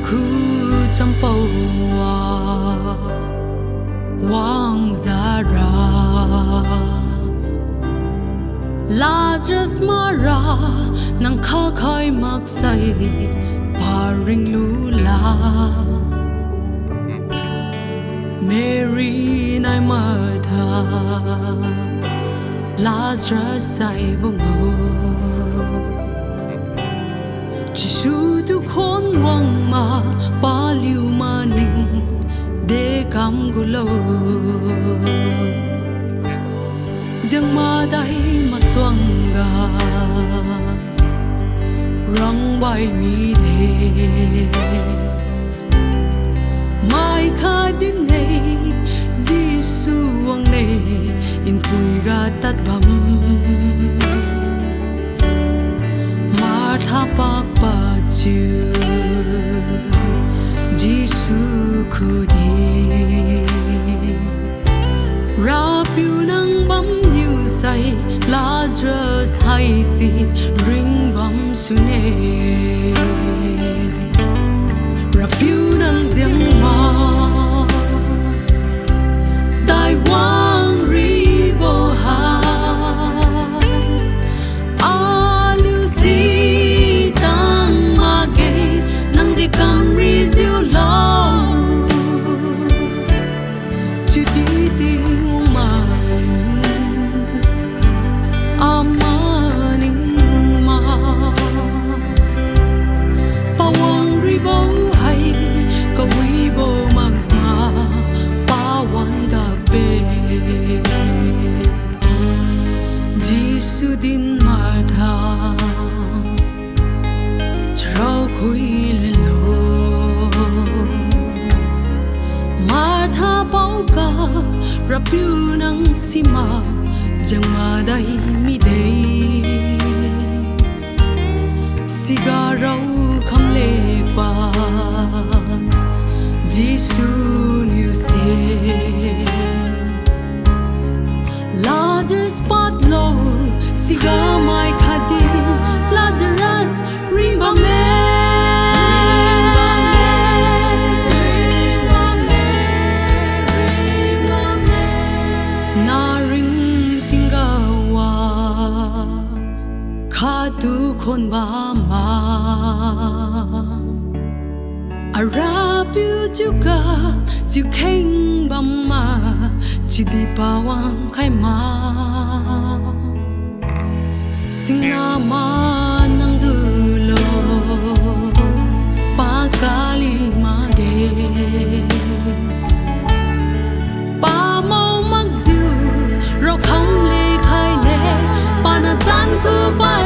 khu chăm bầu Wang Zara Lazarus Mara nang kha khai mak sai paring lula Mary nai Martha Lazarus sai bungo Jisu tu khon wang ma pa liu ma ning de kam gulo Ziang madai ma swanga rang bai mi de mai kha din nei Jisu wang nei in pui ga tat bam Martha pak pa chu Jisu khu di Rapiu nang bam new say Lazarus hai si ring bam sune Rapiu nang Ziang ma Dai wang ribo ha Aliu si tang ma ge nang de kam rizu lao Chu di di amaning ma Pawang ribo hay kawibo magma Pawan gabe Jisu din Martha Charau khui lelo Martha bau ka rapiu nang sima Ziang madai mi dei Sigarau kham le pa Jisu niu se Lazarus pat lo siga mai khadin Lazarus rimba me tu khôn ba ma Arabiu juga ju keng ba ma chi di pawang khai ma sing na ma nang du lo pa kali ma ge pa mau mag ju ro kham le khai ne pa na zan ku ba